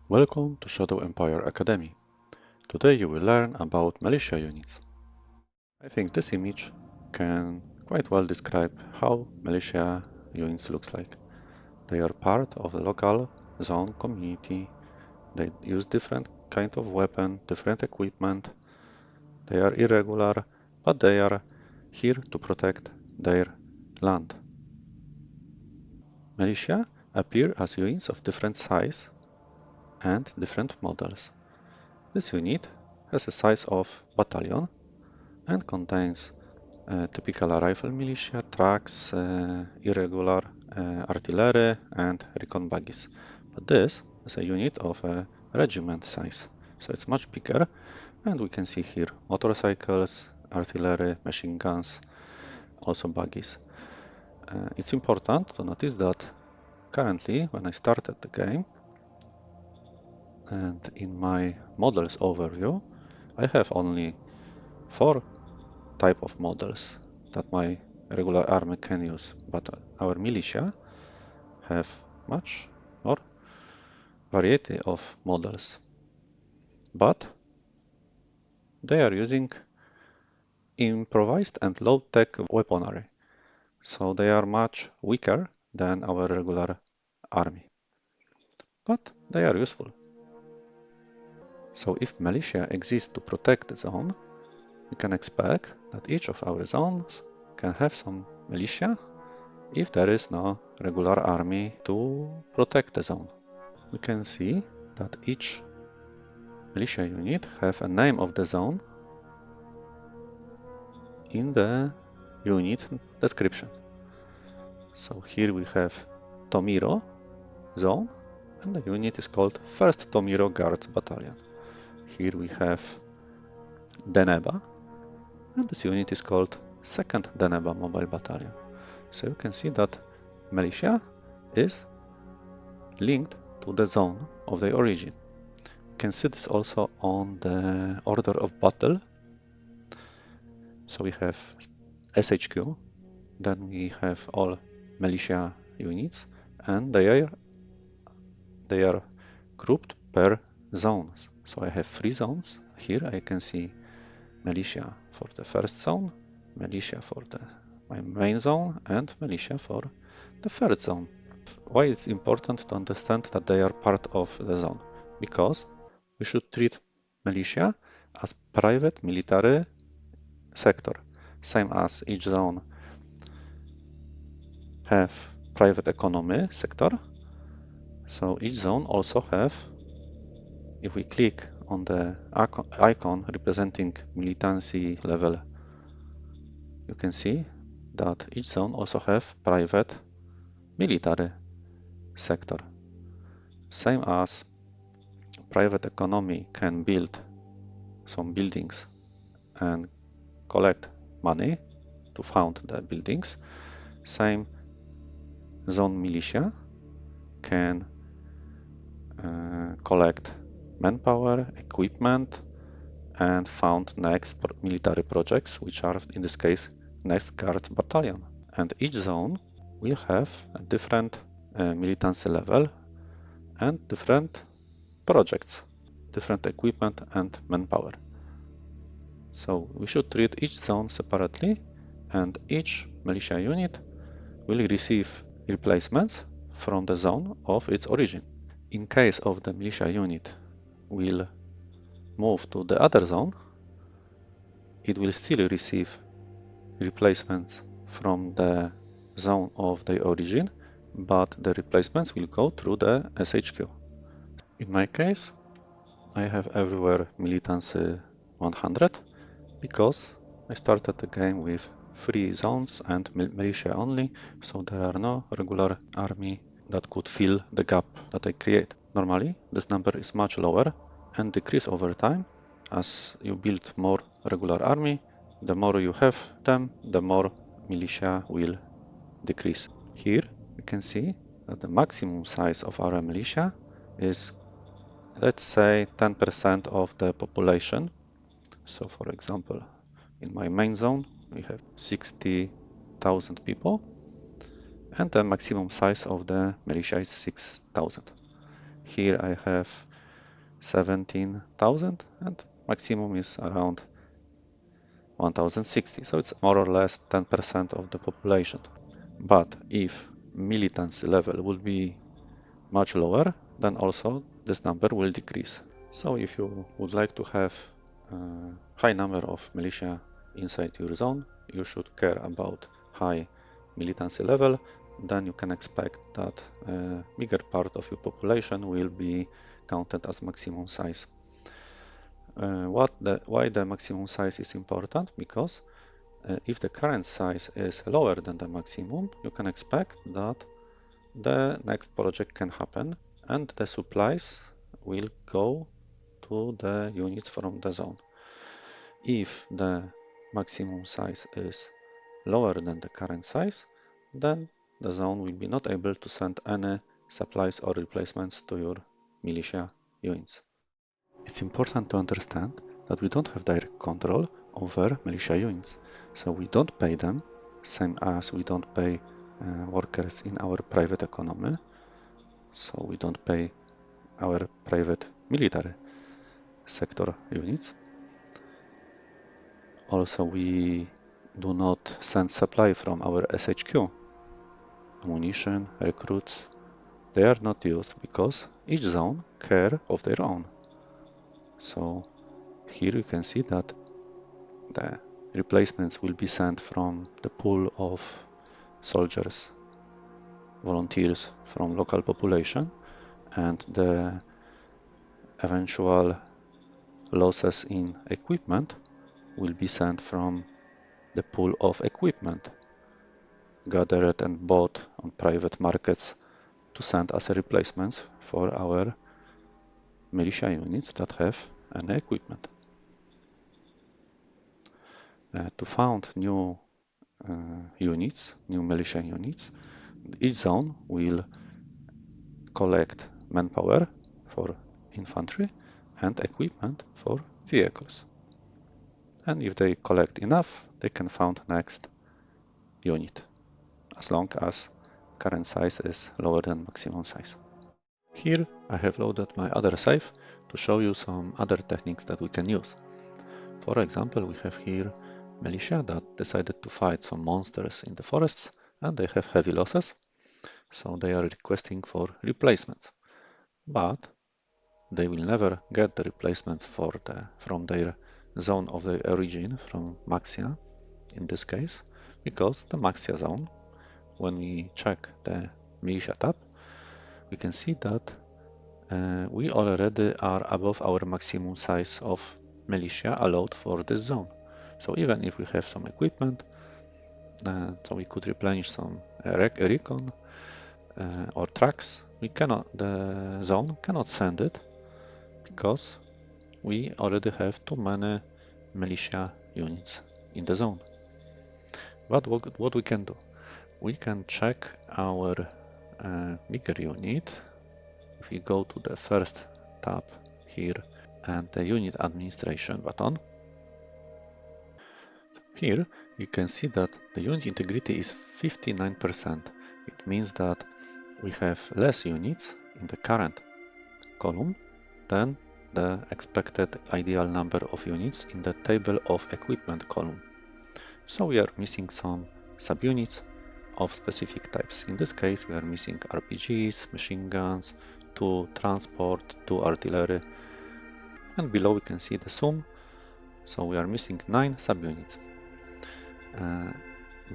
Welcome to Shadow Empire Academy. Today you will learn about militia units. I think this image can quite well describe how militia units looks like. They are part of the local zone community. They use different kind of weapon, different equipment. They are irregular, but they are here to protect their land. Militia appear as units of different size and different models. This unit has a size of battalion and contains typical rifle militia, trucks, irregular artillery, and recon buggies. But this is a unit of a regiment size, so it's much bigger, and we can see here motorcycles, artillery, machine guns, also buggies. It's important to notice that currently, when I started the game, and in my models overview, I have only 4 type of models that my regular army can use, but our militia have much more variety of models. But they are using improvised and low-tech weaponry, so they are much weaker than our regular army. But they are useful. So if militia exists to protect the zone, we can expect that each of our zones can have some militia if there is no regular army to protect the zone. We can see that each militia unit have a name of the zone in the unit description. So here we have Tomiro zone, and the unit is called 1st Tomiro Guards Battalion. Here we have Deneba, and this unit is called 2nd Deneba Mobile Battalion. So you can see that militia is linked to the zone of their origin. You can see this also on the order of battle. So we have SHQ, then we have all militia units, and they are grouped per zones. So I have 3 zones. Here I can see militia for the first zone, militia for my main zone, and militia for the third zone. Why it's important to understand that they are part of the zone? Because we should treat militia as private military sector, same as each zone have private economy sector. So each zone also have, if we click on the icon representing militancy level, you can see that each zone also have private military sector. Same as private economy can build some buildings and collect money to found the buildings, same zone militia can collect manpower, equipment, and found next military projects, which are in this case next guard battalion. And each zone will have a different militancy level and different projects, different equipment and manpower. So we should treat each zone separately, and each militia unit will receive replacements from the zone of its origin. In case of the militia unit will move to the other zone, it will still receive replacements from the zone of their origin, but the replacements will go through the SHQ. In my case, I have everywhere militancy 100 because I started the game with 3 zones and militia only, so there are no regular army that could fill the gap that I create. Normally, this number is much lower and decrease over time. As you build more regular army, the more you have them, the more militia will decrease. Here you can see that the maximum size of our militia is, let's say, 10% of the population. So for example, in my main zone, we have 60,000 people, and the maximum size of the militia is 6,000. Here I have 17,000 and maximum is around 1060. So it's more or less 10% of the population. But if militancy level will be much lower, then also this number will decrease. So if you would like to have a high number of militia inside your zone, you should care about high militancy level. Then you can expect that a bigger part of your population will be counted as maximum size. Why the maximum size is important? Because if the current size is lower than the maximum, you can expect that the next project can happen and the supplies will go to the units from the zone. If the maximum size is lower than the current size, then the zone will be not able to send any supplies or replacements to your militia units. It's important to understand that we don't have direct control over militia units, so we don't pay them, same as we don't pay workers in our private economy, so we don't pay our private military sector units. Also, we do not send supply from our SHQ. Ammunition, recruits, they are not used because each zone care of their own. So here you can see that the replacements will be sent from the pool of soldiers, volunteers from local population, and the eventual losses in equipment will be sent from the pool of equipment gathered and bought on private markets to send as a replacements for our militia units that have any equipment. To found new units, new militia units, each zone will collect manpower for infantry and equipment for vehicles. And if they collect enough, they can found next unit, as long as current size is lower than maximum size. Here I have loaded my other save to show you some other techniques that we can use. For example, we have here militia that decided to fight some monsters in the forests and they have heavy losses, so they are requesting for replacements. But they will never get the replacements from their zone of the origin, from Maxia in this case, because the Maxia zone, when we check the militia tab, we can see that we already are above our maximum size of militia allowed for this zone. So even if we have some equipment, so we could replenish some recon or trucks, the zone cannot send it because we already have too many militia units in the zone. But what we can do? We can check our bigger unit. If we go to the first tab here and the unit administration button, here you can see that the unit integrity is 59%. It means that we have less units in the current column than the expected ideal number of units in the table of equipment column. So we are missing some subunits of specific types. In this case, we are missing RPGs, machine guns, 2 transport, 2 artillery, and below we can see the sum. So we are missing 9 subunits.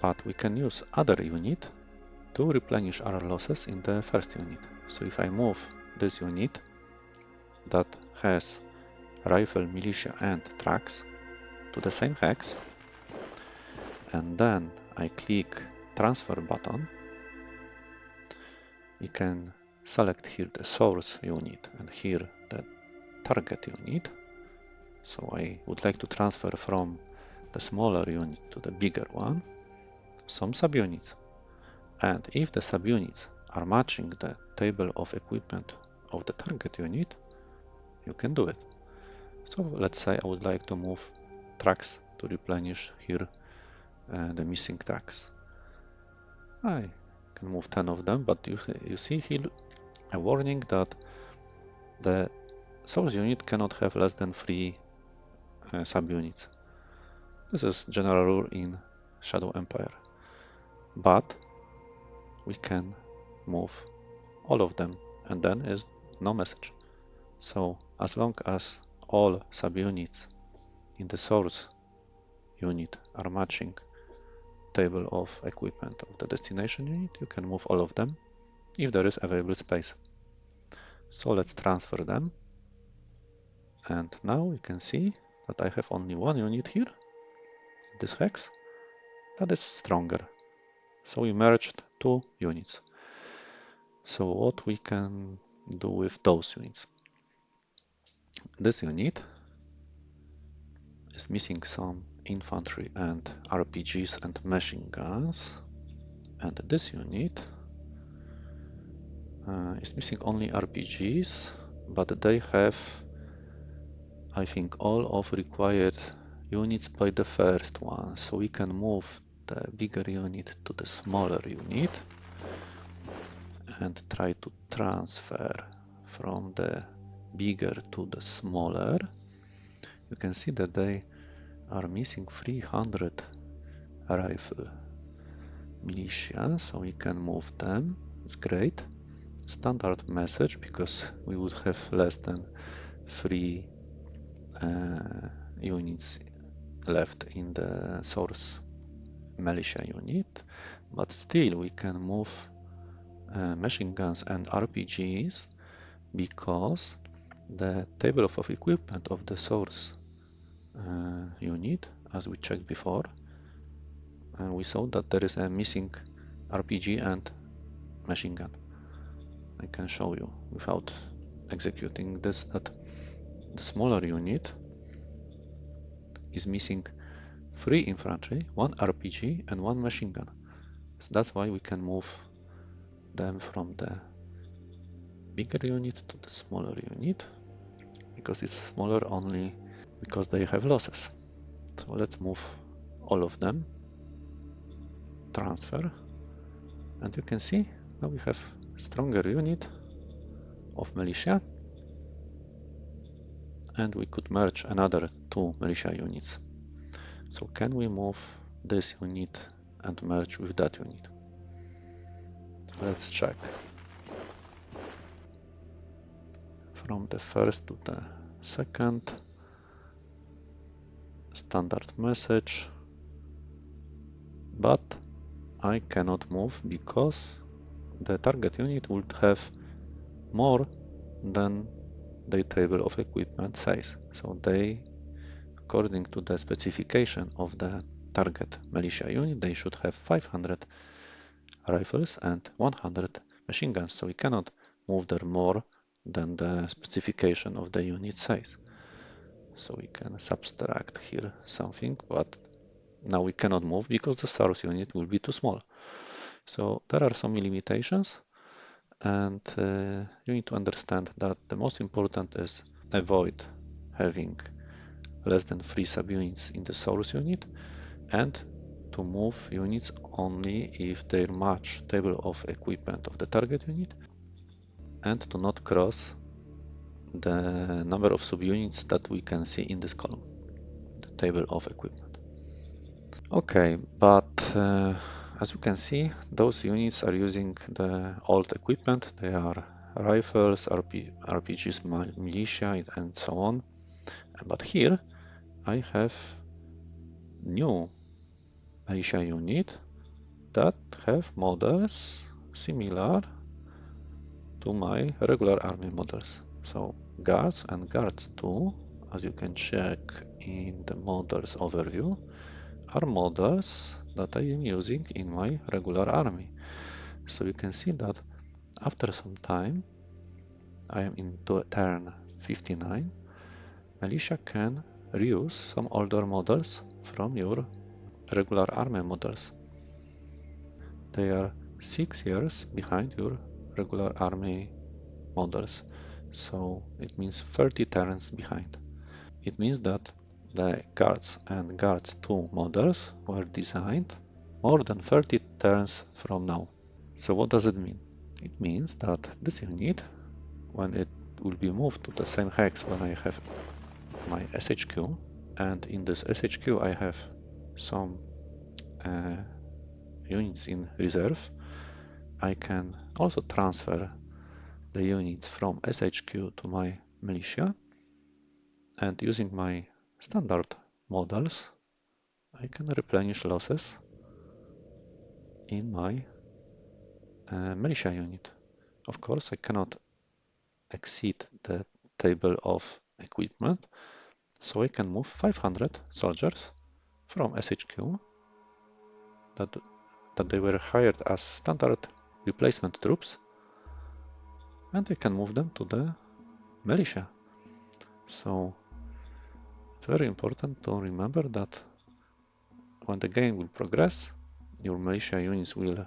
But we can use other unit to replenish our losses in the first unit. So if I move this unit that has rifle, militia and trucks to the same hex, and then I click transfer button, we can select here the source unit and here the target unit. So I would like to transfer from the smaller unit to the bigger one some subunits. And if the subunits are matching the table of equipment of the target unit, you can do it. So let's say I would like to move trucks to replenish here the missing trucks. I can move 10 of them, but you see here a warning that the source unit cannot have less than 3 subunits. This is general rule in Shadow Empire. But we can move all of them, and then is no message. So as long as all subunits in the source unit are matching table of equipment of the destination unit, you can move all of them if there is available space. So let's transfer them. And now we can see that I have only one unit here, this hex, that is stronger. So we merged 2 units. So what we can do with those units? This unit is missing some infantry and RPGs and machine guns. And this unit is missing only RPGs, but they have, I think, all of required units by the first one. So we can move the bigger unit to the smaller unit and try to transfer from the bigger to the smaller. You can see that they are missing 300 rifle militia, so we can move them. It's great. Standard message, because we would have less than 3 units left in the source militia unit, but still we can move machine guns and RPGs because the table of equipment of the source unit, as we checked before, we saw that there is a missing RPG and machine gun. I can show you without executing this that the smaller unit is missing 3 infantry, 1 RPG and 1 machine gun. So that's why we can move them from the bigger unit to the smaller unit, because it's smaller only because they have losses. So let's move all of them, transfer, and you can see now we have stronger unit of militia, and we could merge another 2 militia units. So can we move this unit and merge with that unit? Let's check. From the first to the second, standard message, but I cannot move because the target unit would have more than the table of equipment says. So they, according to the specification of the target militia unit, they should have 500 rifles and 100 machine guns. So we cannot move there more than the specification of the unit says. So we can subtract here something, but now we cannot move because the source unit will be too small. So there are some limitations, and you need to understand that the most important is avoid having less than 3 subunits in the source unit, and to move units only if they match table of equipment of the target unit, and to not cross the number of subunits that we can see in this column, the table of equipment. Okay, but as you can see, those units are using the old equipment. They are rifles, RPGs, militia, and so on. But here I have new militia unit that have models similar to my regular army models. So guards and guards 2, as you can check in the models overview, are models that I am using in my regular army. So you can see that after some time, I am in turn 59, Militia can reuse some older models from your regular army models. They are 6 years behind your regular army models, so it means 30 turns behind. It means that the guards and guards 2 models were designed more than 30 turns from now. So what does it mean? It means that this unit, when it will be moved to the same hex when I have my SHQ, and in this SHQ I have some units in reserve. I can also transfer the units from SHQ to my militia, and using my standard models I can replenish losses in my militia unit. Of course, I cannot exceed the table of equipment, so I can move 500 soldiers from SHQ that they were hired as standard replacement troops, and I can move them to the militia. So it's very important to remember that when the game will progress, your militia units will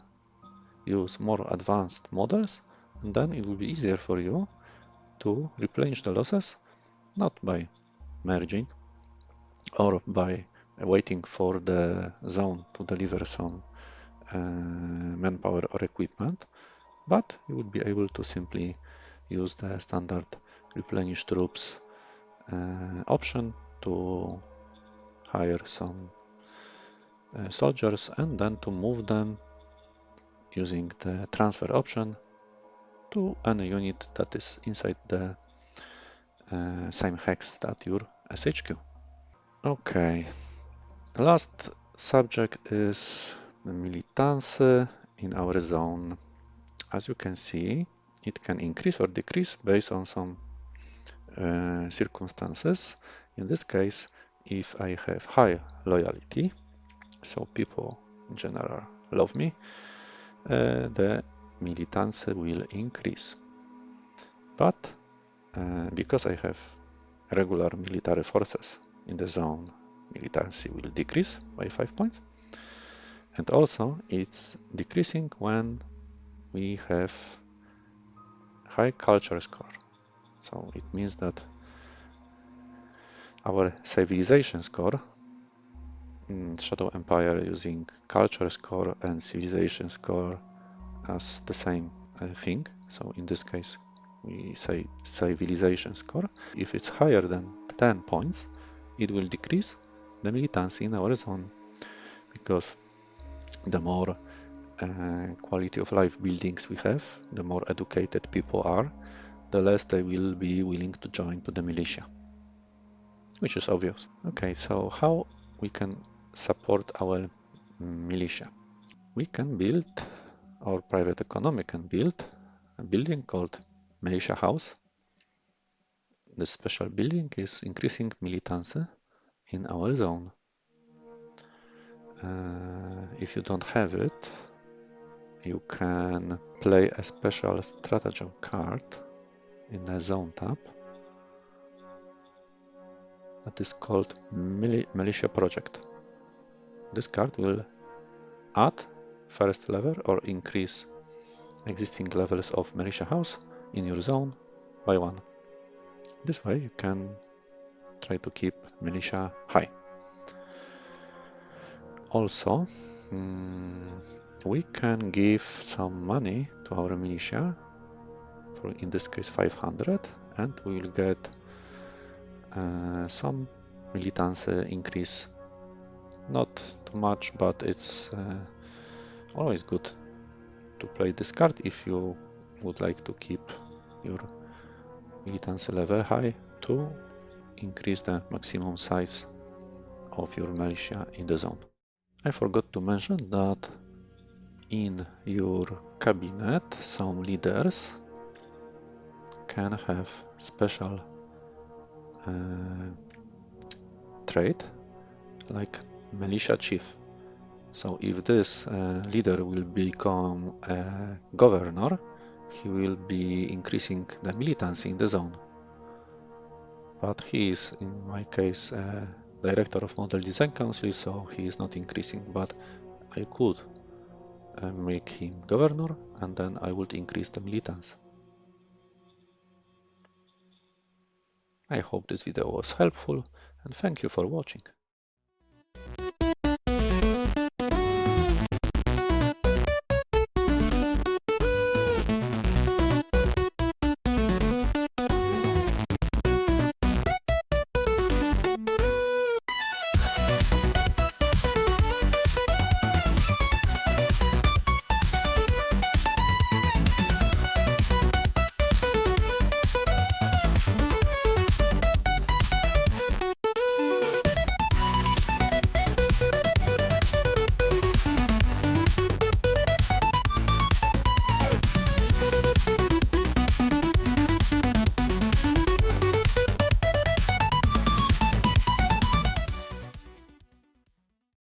use more advanced models, and then it will be easier for you to replenish the losses, not by merging or by waiting for the zone to deliver some manpower or equipment, but you would be able to simply use the standard replenish troops option to hire some soldiers and then to move them using the transfer option to any unit that is inside the same hex that your SHQ. Okay, the last subject is the militancy in our zone. As you can see, it can increase or decrease based on some circumstances. In this case, if I have high loyalty, so people in general love me, the militancy will increase. But because I have regular military forces in the zone, militancy will decrease by 5 points. And also it's decreasing when we have high culture score. So it means that our civilization score in Shadow Empire using culture score and civilization score as the same thing. So in this case, we say civilization score. If it's higher than 10 points, it will decrease the militancy in our zone, because the more quality of life buildings we have, the more educated people are, the less they will be willing to join to the militia, which is obvious. Okay, so how we can support our militia? We can build, our private economy can build a building called Militia House. This special building is increasing militancy in our zone. If you don't have it, you can play a special stratagem card in the zone tab that is called Militia Project. This card will add first level or increase existing levels of Militia House in your zone by 1. This way you can try to keep militia high. Also, we can give some money to our militia, for in this case 500, and we will get some militancy increase. Not too much, but it's always good to play this card if you would like to keep your militancy level high to increase the maximum size of your militia in the zone. I forgot to mention that in your cabinet some leaders can have special trait like militia chief. So if this leader will become a governor, he will be increasing the militancy in the zone. But he is, in my case, director of Model Design Council, so he is not increasing, but I could make him governor, and then I would increase the militants. I hope this video was helpful, and thank you for watching.